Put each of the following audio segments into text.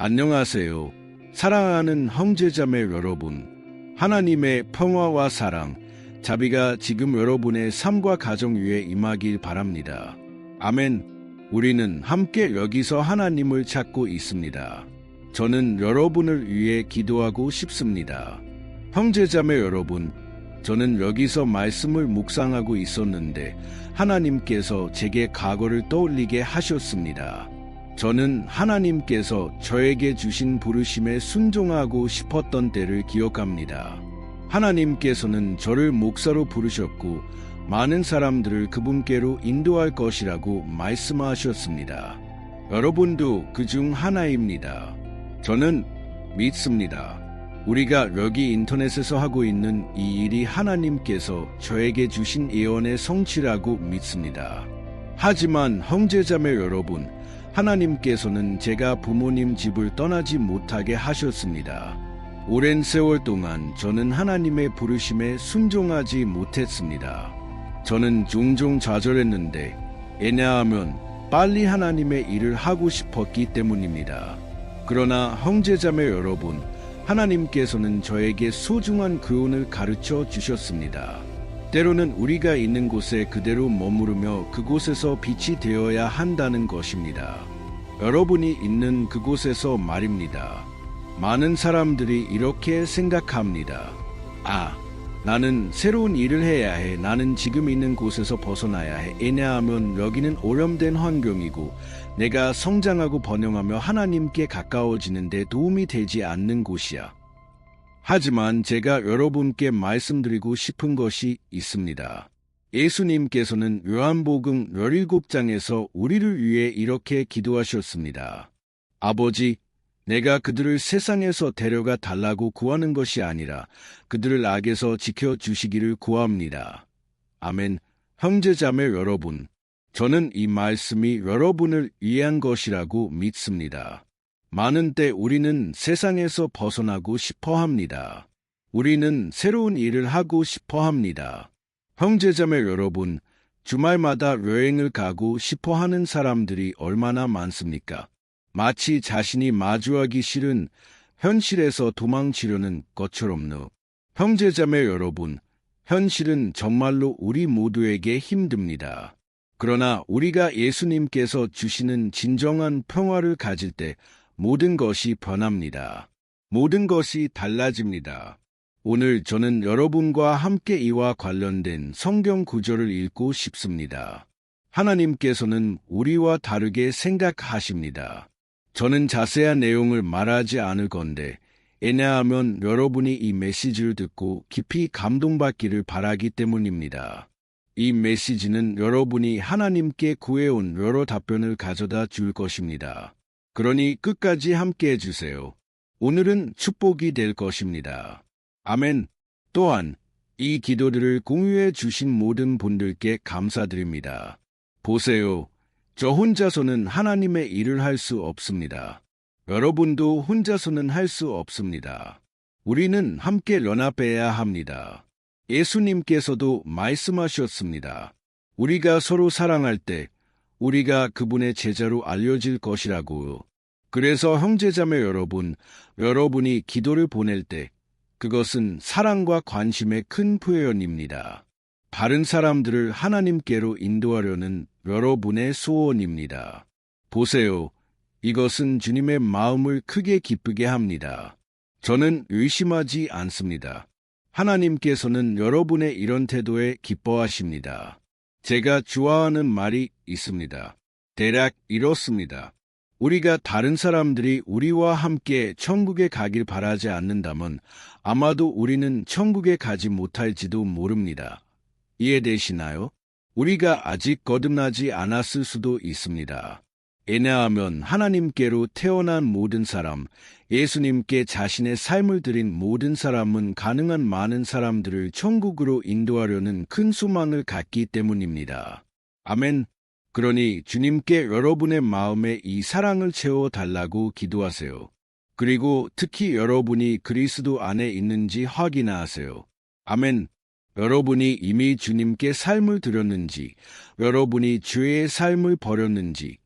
안녕하세요. 사랑하는 형제자매 여러분. 하나님의 평화와 사랑, 자비가 지금 여러분의 삶과 가정 위에 임하길 바랍니다. 아멘. 우리는 함께 여기서 하나님을 찾고 있습니다. 저는 여러분을 위해 기도하고 싶습니다. 형제자매 여러분, 저는 여기서 말씀을 묵상하고 있었는데 하나님께서 제게 과거를 떠올리게 하셨습니다. 저는 하나님께서 저에게 주신 부르심에 순종하고 싶었던 때를 기억합니다. 하나님께서는 저를 목사로 부르셨고 많은 사람들을 그분께로 인도할 것이라고 말씀하셨습니다. 여러분도 그중 하나입니다. 저는 믿습니다. 우리가 여기 인터넷에서 하고 있는 이 일이 하나님께서 저에게 주신 예언의 성취라고 믿습니다. 하지만 형제자매 여러분, 하나님께서는 제가 부모님 집을 떠나지 못하게 하셨습니다. 오랜 세월 동안 저는 하나님의 부르심에 순종하지 못했습니다. 저는 종종 좌절했는데 왜냐하면 빨리 하나님의 일을 하고 싶었기 때문입니다. 그러나 형제자매 여러분, 하나님께서는 저에게 소중한 교훈을 가르쳐 주셨습니다. 때로는 우리가 있는 곳에 그대로 머무르며 그곳에서 빛이 되어야 한다는 것입니다. 여러분이 있는 그곳에서 말입니다. 많은 사람들이 이렇게 생각합니다. 나는 새로운 일을 해야 해. 나는 지금 있는 곳에서 벗어나야 해. 왜냐하면 여기는 오염된 환경이고 내가 성장하고 번영하며 하나님께 가까워지는 데 도움이 되지 않는 곳이야. 하지만 제가 여러분께 말씀드리고 싶은 것이 있습니다. 예수님께서는 요한복음 17장에서 우리를 위해 이렇게 기도하셨습니다. 아버지, 내가 그들을 세상에서 데려가 달라고 구하는 것이 아니라 그들을 악에서 지켜주시기를 구합니다. 아멘. 형제자매 여러분, 저는 이 말씀이 여러분을 위한 것이라고 믿습니다. 많은 때 우리는 세상에서 벗어나고 싶어 합니다. 우리는 새로운 일을 하고 싶어 합니다. 형제자매 여러분, 주말마다 여행을 가고 싶어 하는 사람들이 얼마나 많습니까? 마치 자신이 마주하기 싫은 현실에서 도망치려는 것처럼요. 형제자매 여러분, 현실은 정말로 우리 모두에게 힘듭니다. 그러나 우리가 예수님께서 주시는 진정한 평화를 가질 때 모든 것이 변합니다. 모든 것이 달라집니다. 오늘 저는 여러분과 함께 이와 관련된 성경 구절을 읽고 싶습니다. 하나님께서는 우리와 다르게 생각하십니다. 저는 자세한 내용을 말하지 않을 건데, 왜냐하면 여러분이 이 메시지를 듣고 깊이 감동받기를 바라기 때문입니다. 이 메시지는 여러분이 하나님께 구해온 여러 답변을 가져다 줄 것입니다. 그러니 끝까지 함께 해주세요. 오늘은 축복이 될 것입니다. 아멘. 또한 이 기도들을 공유해 주신 모든 분들께 감사드립니다. 보세요. 저 혼자서는 하나님의 일을 할 수 없습니다. 여러분도 혼자서는 할 수 없습니다. 우리는 함께 연합해야 합니다. 예수님께서도 말씀하셨습니다. 우리가 서로 사랑할 때 우리가 그분의 제자로 알려질 것이라고요. 그래서 형제자매 여러분, 여러분이 기도를 보낼 때 그것은 사랑과 관심의 큰 표현입니다. 다른 사람들을 하나님께로 인도하려는 여러분의 소원입니다. 보세요. 이것은 주님의 마음을 크게 기쁘게 합니다. 저는 의심하지 않습니다. 하나님께서는 여러분의 이런 태도에 기뻐하십니다. 제가 좋아하는 말이 있습니다. 대략 이렇습니다. 우리가 다른 사람들이 우리와 함께 천국에 가길 바라지 않는다면 아마도 우리는 천국에 가지 못할지도 모릅니다. 이해되시나요? 우리가 아직 거듭나지 않았을 수도 있습니다. 왜냐하면 하나님께로 태어난 모든 사람, 예수님께 자신의 삶을 드린 모든 사람은 가능한 많은 사람들을 천국으로 인도하려는 큰 소망을 갖기 때문입니다. 아멘. 그러니 주님께 여러분의 마음에 이 사랑을 채워달라고 기도하세요. 그리고 특히 여러분이 그리스도 안에 있는지 확인하세요. 아멘. 여러분이 이미 주님께 삶을 드렸는지, 여러분이 죄의 삶을 버렸는지,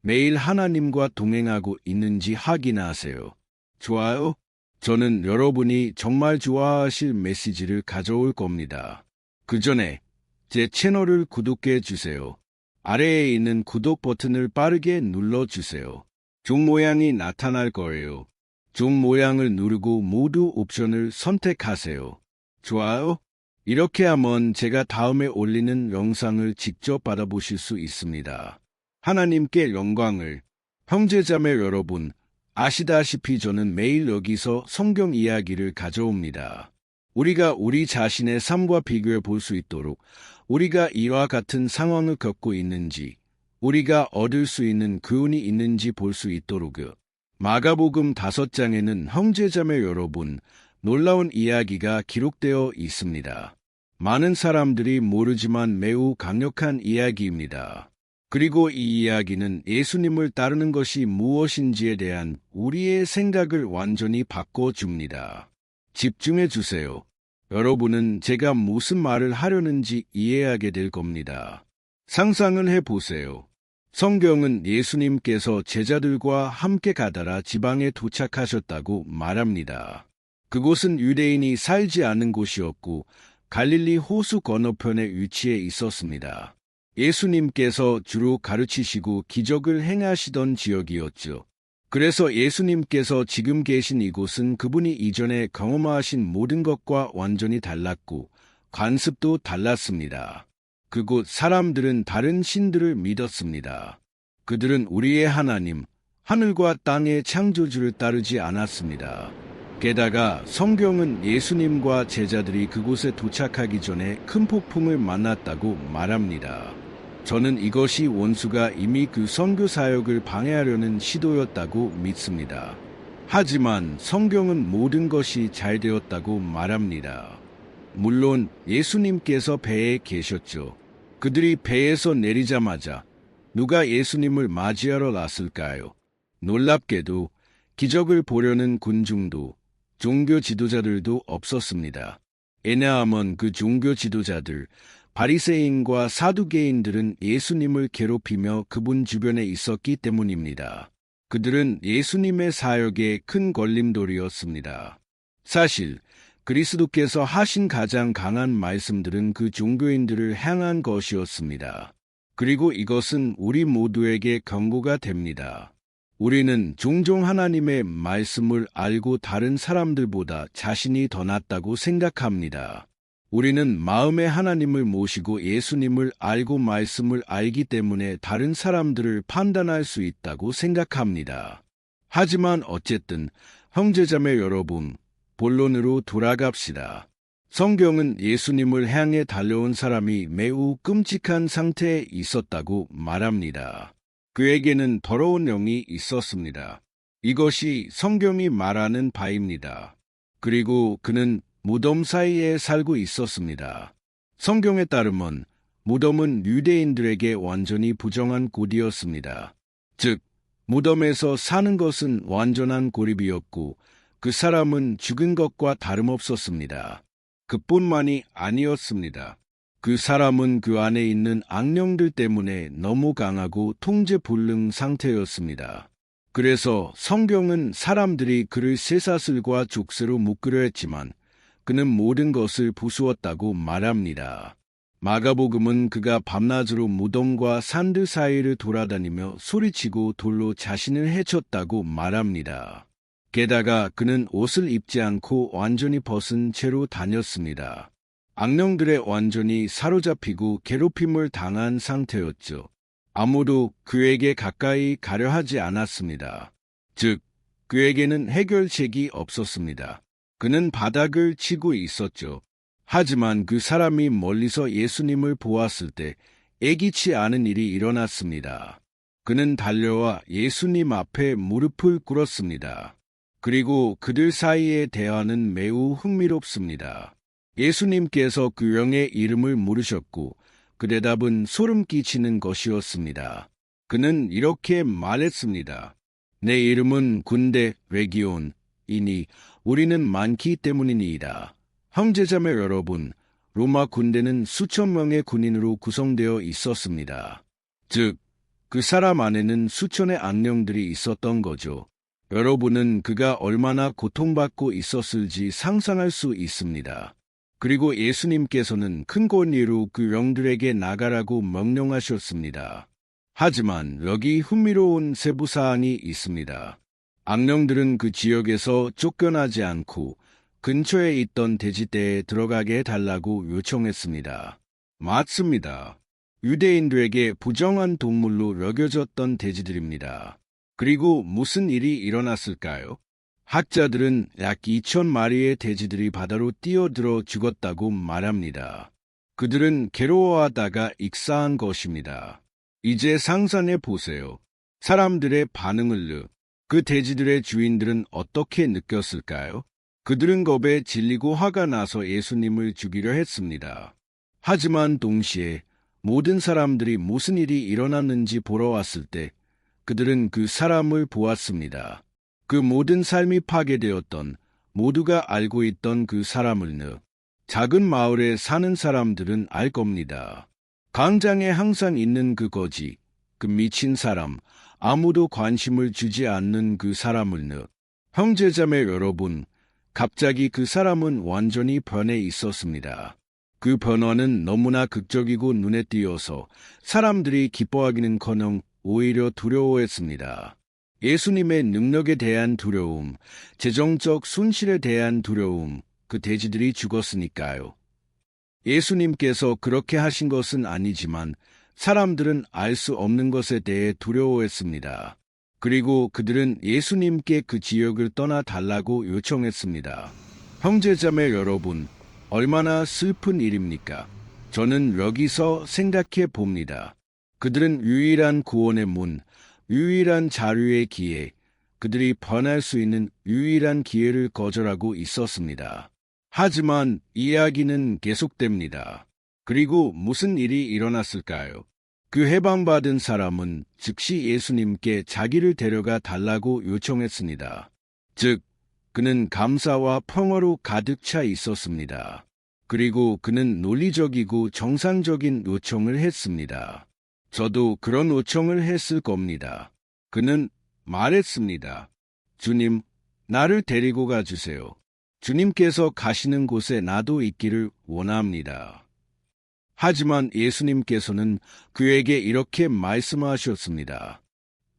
매일 하나님과 동행하고 있는지 확인하세요. 좋아요? 저는 여러분이 정말 좋아하실 메시지를 가져올 겁니다. 그 전에 제 채널을 구독해 주세요. 아래에 있는 구독 버튼을 빠르게 눌러주세요. 종 모양이 나타날 거예요. 종 모양을 누르고 모두 옵션을 선택하세요. 좋아요? 이렇게 하면 제가 다음에 올리는 영상을 직접 받아보실 수 있습니다. 하나님께 영광을. 형제자매 여러분, 아시다시피 저는 매일 여기서 성경 이야기를 가져옵니다. 우리가 우리 자신의 삶과 비교해 볼 수 있도록 우리가 이와 같은 상황을 겪고 있는지, 우리가 얻을 수 있는 교훈이 있는지 볼 수 있도록요. 마가복음 5장에는 형제자매 여러분, 놀라운 이야기가 기록되어 있습니다. 많은 사람들이 모르지만 매우 강력한 이야기입니다. 그리고 이 이야기는 예수님을 따르는 것이 무엇인지에 대한 우리의 생각을 완전히 바꿔줍니다. 집중해 주세요. 여러분은 제가 무슨 말을 하려는지 이해하게 될 겁니다. 상상을 해보세요. 성경은 예수님께서 제자들과 함께 가다라 지방에 도착하셨다고 말합니다. 그곳은 유대인이 살지 않는 곳이었고 갈릴리 호수 건너편에 위치해 있었습니다. 예수님께서 주로 가르치시고 기적을 행하시던 지역이었죠. 그래서 예수님께서 지금 계신 이곳은 그분이 이전에 경험하신 모든 것과 완전히 달랐고 관습도 달랐습니다. 그곳 사람들은 다른 신들을 믿었습니다. 그들은 우리의 하나님, 하늘과 땅의 창조주를 따르지 않았습니다. 게다가 성경은 예수님과 제자들이 그곳에 도착하기 전에 큰 폭풍을 만났다고 말합니다. 저는 이것이 원수가 이미 그 선교 사역을 방해하려는 시도였다고 믿습니다. 하지만 성경은 모든 것이 잘 되었다고 말합니다. 물론 예수님께서 배에 계셨죠. 그들이 배에서 내리자마자 누가 예수님을 맞이하러 났을까요? 놀랍게도 기적을 보려는 군중도 종교 지도자들도 없었습니다. 왜냐하면 그 종교 지도자들, 바리새인과 사두개인들은 예수님을 괴롭히며 그분 주변에 있었기 때문입니다. 그들은 예수님의 사역에 큰 걸림돌이었습니다. 사실 그리스도께서 하신 가장 강한 말씀들은 그 종교인들을 향한 것이었습니다. 그리고 이것은 우리 모두에게 경고가 됩니다. 우리는 종종 하나님의 말씀을 알고 다른 사람들보다 자신이 더 낫다고 생각합니다. 우리는 마음에 하나님을 모시고 예수님을 알고 말씀을 알기 때문에 다른 사람들을 판단할 수 있다고 생각합니다. 하지만 어쨌든 형제자매 여러분, 본론으로 돌아갑시다. 성경은 예수님을 향해 달려온 사람이 매우 끔찍한 상태에 있었다고 말합니다. 그에게는 더러운 영이 있었습니다. 이것이 성경이 말하는 바입니다. 그리고 그는 무덤 사이에 살고 있었습니다. 성경에 따르면 무덤은 유대인들에게 완전히 부정한 곳이었습니다. 즉, 무덤에서 사는 것은 완전한 고립이었고 그 사람은 죽은 것과 다름없었습니다. 그뿐만이 아니었습니다. 그 사람은 그 안에 있는 악령들 때문에 너무 강하고 통제불능 상태였습니다. 그래서 성경은 사람들이 그를 쇠사슬과 족쇄로 묶으려 했지만 그는 모든 것을 부수었다고 말합니다. 마가복음은 그가 밤낮으로 무덤과 산들 사이를 돌아다니며 소리치고 돌로 자신을 해쳤다고 말합니다. 게다가 그는 옷을 입지 않고 완전히 벗은 채로 다녔습니다. 악령들에 완전히 사로잡히고 괴롭힘을 당한 상태였죠. 아무도 그에게 가까이 가려 하지 않았습니다. 즉, 그에게는 해결책이 없었습니다. 그는 바닥을 치고 있었죠. 하지만 그 사람이 멀리서 예수님을 보았을 때 예기치 않은 일이 일어났습니다. 그는 달려와 예수님 앞에 무릎을 꿇었습니다. 그리고 그들 사이의 대화는 매우 흥미롭습니다. 예수님께서 그 영의 이름을 물으셨고 그 대답은 소름 끼치는 것이었습니다. 그는 이렇게 말했습니다. 내 이름은 군대 레기온이니 우리는 많기 때문이니이다. 형제자매 여러분, 로마 군대는 수천 명의 군인으로 구성되어 있었습니다. 즉, 그 사람 안에는 수천의 악령들이 있었던 거죠. 여러분은 그가 얼마나 고통받고 있었을지 상상할 수 있습니다. 그리고 예수님께서는 큰 권위로 그 영들에게 나가라고 명령하셨습니다. 하지만 여기 흥미로운 세부사항이 있습니다. 악령들은 그 지역에서 쫓겨나지 않고 근처에 있던 돼지떼에 들어가게 해달라고 요청했습니다. 맞습니다. 유대인들에게 부정한 동물로 여겨졌던 돼지들입니다. 그리고 무슨 일이 일어났을까요? 학자들은 약 2,000마리의 돼지들이 바다로 뛰어들어 죽었다고 말합니다. 그들은 괴로워하다가 익사한 것입니다. 이제 상상해 보세요. 사람들의 반응을 그 돼지들의 주인들은 어떻게 느꼈을까요? 그들은 겁에 질리고 화가 나서 예수님을 죽이려 했습니다. 하지만 동시에 모든 사람들이 무슨 일이 일어났는지 보러 왔을 때 그들은 그 사람을 보았습니다. 그 모든 삶이 파괴되었던, 모두가 알고 있던 그 사람을 작은 마을에 사는 사람들은 알 겁니다. 광장에 항상 있는 그 거지, 그 미친 사람, 아무도 관심을 주지 않는 그 사람을 형제자매 여러분, 갑자기 그 사람은 완전히 변해 있었습니다. 그 변화는 너무나 극적이고 눈에 띄어서 사람들이 기뻐하기는커녕 오히려 두려워했습니다. 예수님의 능력에 대한 두려움, 재정적 손실에 대한 두려움, 그 돼지들이 죽었으니까요. 예수님께서 그렇게 하신 것은 아니지만 사람들은 알 수 없는 것에 대해 두려워했습니다. 그리고 그들은 예수님께 그 지역을 떠나 달라고 요청했습니다. 형제자매 여러분, 얼마나 슬픈 일입니까? 저는 여기서 생각해 봅니다. 그들은 유일한 구원의 문, 유일한 자유의 기회, 그들이 변할 수 있는 유일한 기회를 거절하고 있었습니다. 하지만 이야기는 계속됩니다. 그리고 무슨 일이 일어났을까요? 그 해방받은 사람은 즉시 예수님께 자기를 데려가 달라고 요청했습니다. 즉, 그는 감사와 평화로 가득 차 있었습니다. 그리고 그는 논리적이고 정상적인 요청을 했습니다. 저도 그런 요청을 했을 겁니다. 그는 말했습니다. 주님, 나를 데리고 가주세요. 주님께서 가시는 곳에 나도 있기를 원합니다. 하지만 예수님께서는 그에게 이렇게 말씀하셨습니다.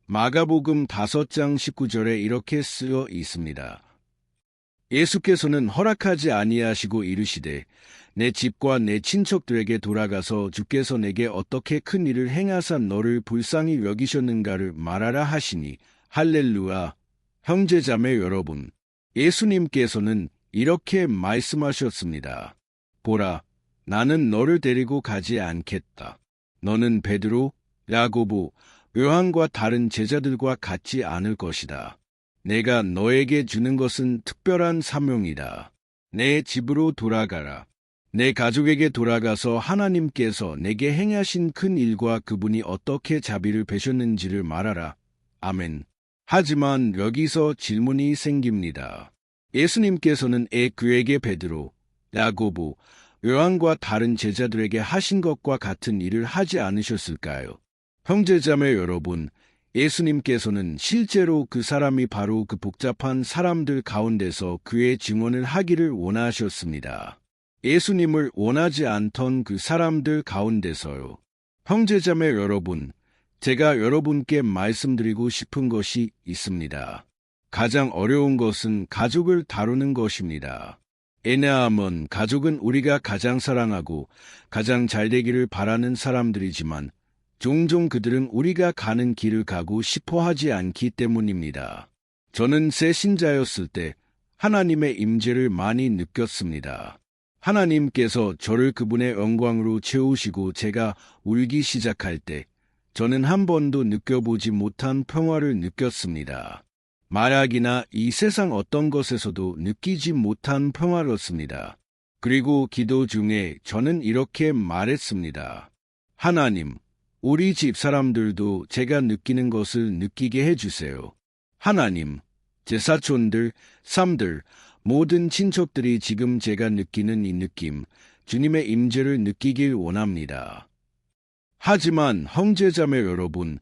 마가복음 5장 19절에 이렇게 쓰여 있습니다. 예수께서는 허락하지 아니하시고 이르시되 내 집과 내 친척들에게 돌아가서 주께서 내게 어떻게 큰 일을 행하사 너를 불쌍히 여기셨는가를 말하라 하시니 할렐루야. 형제자매 여러분, 예수님께서는 이렇게 말씀하셨습니다. 보라, 나는 너를 데리고 가지 않겠다. 너는 베드로, 야고보, 요한과 다른 제자들과 같지 않을 것이다. 내가 너에게 주는 것은 특별한 사명이다. 내 집으로 돌아가라. 내 가족에게 돌아가서 하나님께서 내게 행하신 큰 일과 그분이 어떻게 자비를 베셨는지를 말하라. 아멘. 하지만 여기서 질문이 생깁니다. 예수님께서는 그에게 베드로, 야고보, 요한과 다른 제자들에게 하신 것과 같은 일을 하지 않으셨을까요? 형제자매 여러분, 예수님께서는 실제로 그 사람이 바로 그 복잡한 사람들 가운데서 그의 증언을 하기를 원하셨습니다. 예수님을 원하지 않던 그 사람들 가운데서요. 형제자매 여러분, 제가 여러분께 말씀드리고 싶은 것이 있습니다. 가장 어려운 것은 가족을 다루는 것입니다. 왜냐하면 가족은 우리가 가장 사랑하고 가장 잘되기를 바라는 사람들이지만 종종 그들은 우리가 가는 길을 가고 싶어 하지 않기 때문입니다. 저는 새 신자였을 때 하나님의 임재를 많이 느꼈습니다. 하나님께서 저를 그분의 영광으로 채우시고 제가 울기 시작할 때 저는 한 번도 느껴보지 못한 평화를 느꼈습니다. 마약이나 이 세상 어떤 것에서도 느끼지 못한 평화였습니다. 그리고 기도 중에 저는 이렇게 말했습니다. 하나님, 우리 집 사람들도 제가 느끼는 것을 느끼게 해주세요. 하나님, 제 사촌들, 삼들, 모든 친척들이 지금 제가 느끼는 이 느낌, 주님의 임재를 느끼길 원합니다. 하지만 형제자매 여러분,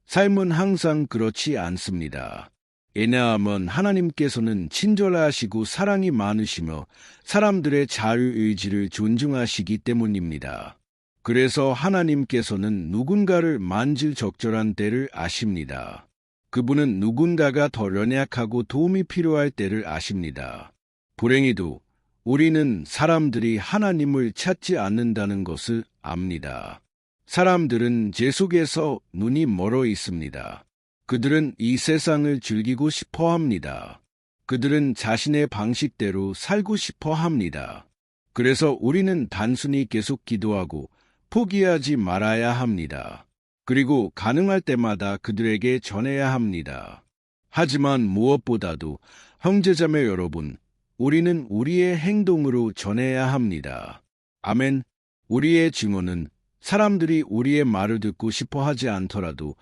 삶은 항상 그렇지 않습니다. 왜냐하면 하나님께서는 친절하시고 사랑이 많으시며 사람들의 자유의지를 존중하시기 때문입니다. 그래서 하나님께서는 누군가를 만질 적절한 때를 아십니다. 그분은 누군가가 더 연약하고 도움이 필요할 때를 아십니다. 불행히도 우리는 사람들이 하나님을 찾지 않는다는 것을 압니다. 사람들은 죄 속에서 눈이 멀어 있습니다. 그들은 이 세상을 즐기고 싶어 합니다. 그들은 자신의 방식대로 살고 싶어 합니다. 그래서 우리는 단순히 계속 기도하고 포기하지 말아야 합니다. 그리고 가능할 때마다 그들에게 전해야 합니다. 하지만 무엇보다도 형제자매 여러분, 우리는 우리의 행동으로 전해야 합니다. 아멘. 우리의 증언은 사람들이 우리의 말을 듣고 싶어 하지 않더라도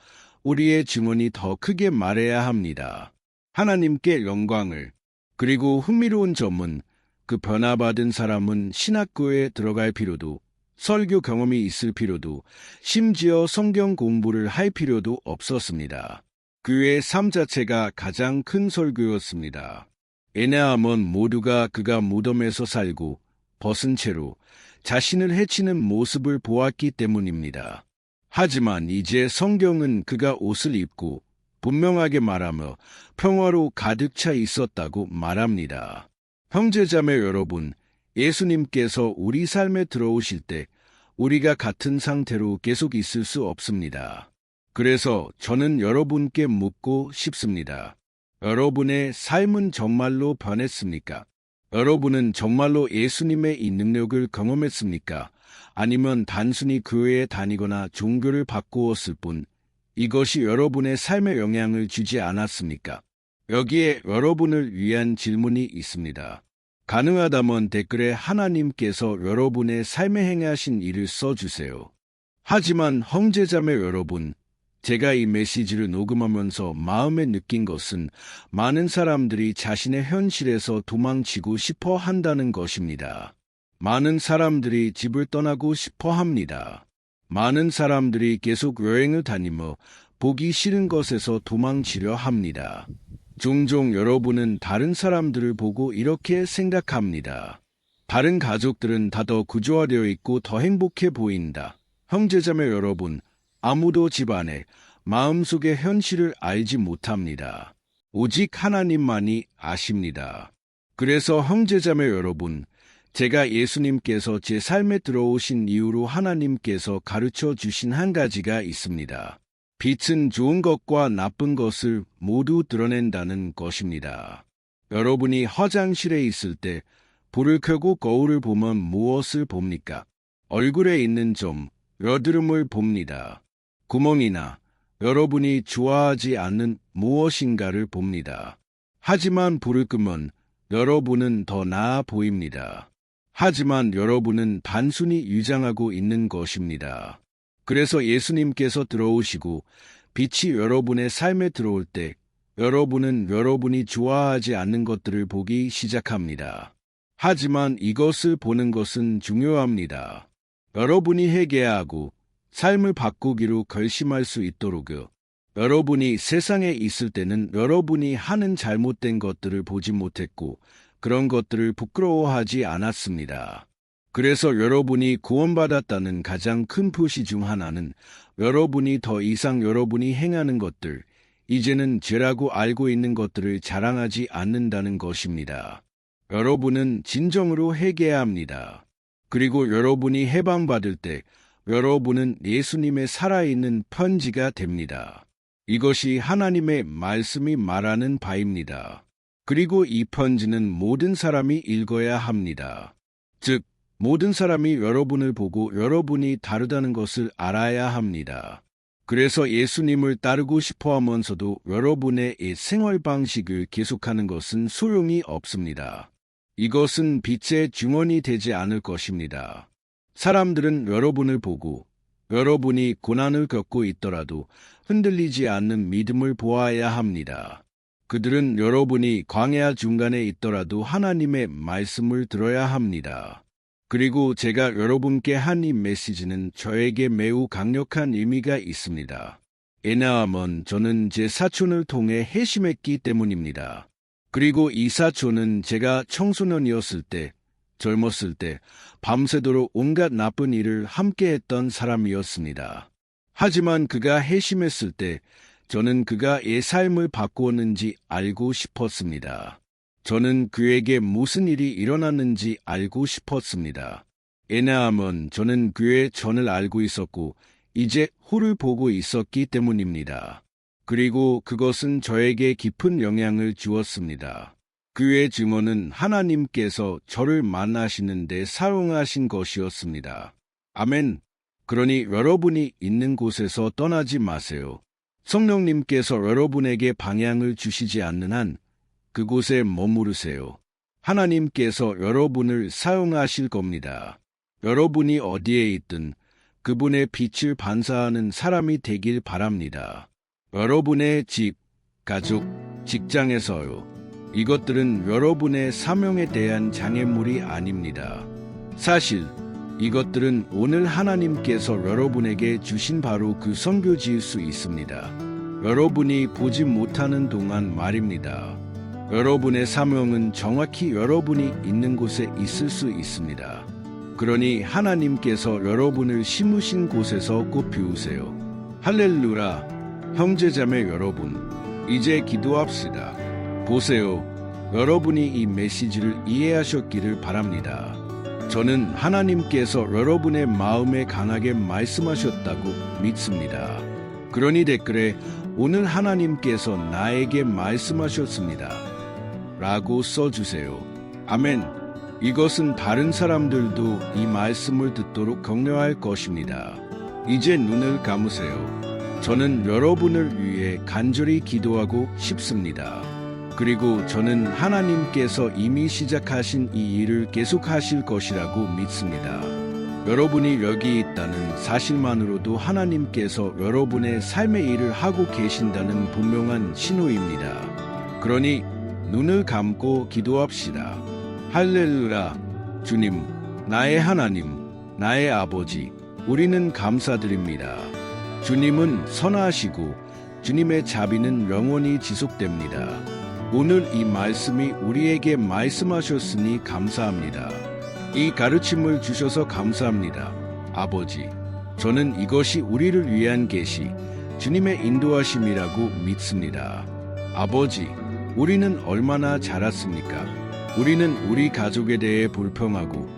우리의 증언이 더 크게 말해야 합니다. 하나님께 영광을. 그리고 흥미로운 점은 그 변화받은 사람은 신학교에 들어갈 필요도, 설교 경험이 있을 필요도, 심지어 성경 공부를 할 필요도 없었습니다. 그의 삶 자체가 가장 큰 설교였습니다. 왜냐하면 모두가 그가 무덤에서 살고 벗은 채로 자신을 해치는 모습을 보았기 때문입니다. 하지만 이제 성경은 그가 옷을 입고 분명하게 말하며 평화로 가득 차 있었다고 말합니다. 형제자매 여러분, 예수님께서 우리 삶에 들어오실 때 우리가 같은 상태로 계속 있을 수 없습니다. 그래서 저는 여러분께 묻고 싶습니다. 여러분의 삶은 정말로 변했습니까? 여러분은 정말로 예수님의 이 능력을 경험했습니까? 아니면 단순히 교회에 다니거나 종교를 바꾸었을 뿐 이것이 여러분의 삶에 영향을 주지 않았습니까? 여기에 여러분을 위한 질문이 있습니다. 가능하다면 댓글에 하나님께서 여러분의 삶에 행하신 일을 써주세요. 하지만 형제자매 여러분, 제가 이 메시지를 녹음하면서 마음에 느낀 것은 많은 사람들이 자신의 현실에서 도망치고 싶어 한다는 것입니다. 많은 사람들이 집을 떠나고 싶어 합니다. 많은 사람들이 계속 여행을 다니며 보기 싫은 것에서 도망치려 합니다. 종종 여러분은 다른 사람들을 보고 이렇게 생각합니다. 다른 가족들은 다 더 구조화되어 있고 더 행복해 보인다. 형제자매 여러분, 아무도 집안의 마음속의 현실을 알지 못합니다. 오직 하나님만이 아십니다. 그래서 형제자매 여러분, 제가 예수님께서 제 삶에 들어오신 이후로 하나님께서 가르쳐 주신 한 가지가 있습니다. 빛은 좋은 것과 나쁜 것을 모두 드러낸다는 것입니다. 여러분이 화장실에 있을 때 불을 켜고 거울을 보면 무엇을 봅니까? 얼굴에 있는 점, 여드름을 봅니다. 구멍이나 여러분이 좋아하지 않는 무엇인가를 봅니다. 하지만 불을 끄면 여러분은 더 나아 보입니다. 하지만 여러분은 단순히 위장하고 있는 것입니다. 그래서 예수님께서 들어오시고 빛이 여러분의 삶에 들어올 때 여러분은 여러분이 좋아하지 않는 것들을 보기 시작합니다. 하지만 이것을 보는 것은 중요합니다. 여러분이 회개하고 삶을 바꾸기로 결심할 수 있도록요. 여러분이 세상에 있을 때는 여러분이 하는 잘못된 것들을 보지 못했고 그런 것들을 부끄러워하지 않았습니다. 그래서 여러분이 구원받았다는 가장 큰 표시 중 하나는 여러분이 더 이상 여러분이 행하는 것들, 이제는 죄라고 알고 있는 것들을 자랑하지 않는다는 것입니다. 여러분은 진정으로 회개해야 합니다. 그리고 여러분이 해방받을 때 여러분은 예수님의 살아있는 편지가 됩니다. 이것이 하나님의 말씀이 말하는 바입니다. 그리고 이 편지는 모든 사람이 읽어야 합니다. 즉, 모든 사람이 여러분을 보고 여러분이 다르다는 것을 알아야 합니다. 그래서 예수님을 따르고 싶어 하면서도 여러분의 이 생활 방식을 계속하는 것은 소용이 없습니다. 이것은 빛의 증언이 되지 않을 것입니다. 사람들은 여러분을 보고 여러분이 고난을 겪고 있더라도 흔들리지 않는 믿음을 보아야 합니다. 그들은 여러분이 광야 중간에 있더라도 하나님의 말씀을 들어야 합니다. 그리고 제가 여러분께 한 이 메시지는 저에게 매우 강력한 의미가 있습니다. 왜냐하면 저는 제 사촌을 통해 회심했기 때문입니다. 그리고 이 사촌은 제가 청소년이었을 때, 젊었을 때 밤새도록 온갖 나쁜 일을 함께했던 사람이었습니다. 하지만 그가 회심했을 때 저는 그가 의 삶을 바꾸었는지 알고 싶었습니다. 저는 그에게 무슨 일이 일어났는지 알고 싶었습니다. 왜냐하면 저는 그의 전을 알고 있었고 이제 후를 보고 있었기 때문입니다. 그리고 그것은 저에게 깊은 영향을 주었습니다. 그의 증언은 하나님께서 저를 만나시는 데 사용하신 것이었습니다. 아멘. 그러니 여러분이 있는 곳에서 떠나지 마세요. 성령님께서 여러분에게 방향을 주시지 않는 한 그곳에 머무르세요. 하나님께서 여러분을 사용하실 겁니다. 여러분이 어디에 있든 그분의 빛을 반사하는 사람이 되길 바랍니다. 여러분의 집, 가족, 직장에서요. 이것들은 여러분의 사명에 대한 장애물이 아닙니다. 사실 이것들은 오늘 하나님께서 여러분에게 주신 바로 그 선교지일 수 있습니다. 여러분이 보지 못하는 동안 말입니다. 여러분의 사명은 정확히 여러분이 있는 곳에 있을 수 있습니다. 그러니 하나님께서 여러분을 심으신 곳에서 꼭 비우세요. 할렐루야, 형제자매 여러분, 이제 기도합시다. 보세요, 여러분이 이 메시지를 이해하셨기를 바랍니다. 저는 하나님께서 여러분의 마음에 강하게 말씀하셨다고 믿습니다. 그러니 댓글에 오늘 하나님께서 나에게 말씀하셨습니다. 라고 써주세요. 아멘. 이것은 다른 사람들도 이 말씀을 듣도록 격려할 것입니다. 이제 눈을 감으세요. 저는 여러분을 위해 간절히 기도하고 싶습니다. 그리고 저는 하나님께서 이미 시작하신 이 일을 계속하실 것이라고 믿습니다. 여러분이 여기 있다는 사실만으로도 하나님께서 여러분의 삶의 일을 하고 계신다는 분명한 신호입니다. 그러니 눈을 감고 기도합시다. 할렐루야, 주님, 나의 하나님, 나의 아버지, 우리는 감사드립니다. 주님은 선하시고 주님의 자비는 영원히 지속됩니다. 오늘 이 말씀이 우리에게 말씀하셨으니 감사합니다. 이 가르침을 주셔서 감사합니다. 아버지, 저는 이것이 우리를 위한 계시, 주님의 인도하심이라고 믿습니다. 아버지, 우리는 얼마나 자랐습니까? 우리는 우리 가족에 대해 불평하고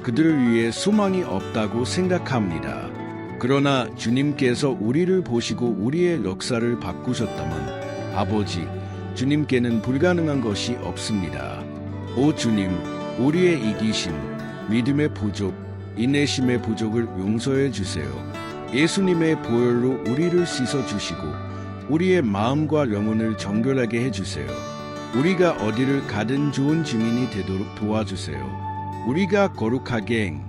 그들을 위해 소망이 없다고 생각합니다. 그러나 주님께서 우리를 보시고 우리의 역사를 바꾸셨다면 아버지, 주님께는 불가능한 것이 없습니다. 오 주님, 우리의 이기심, 믿음의 부족, 인내심의 부족을 용서해 주세요. 예수님의 보혈로 우리를 씻어 주시고 우리의 마음과 영혼을 정결하게 해주세요. 우리가 어디를 가든 좋은 증인이 되도록 도와주세요. 우리가 거룩하게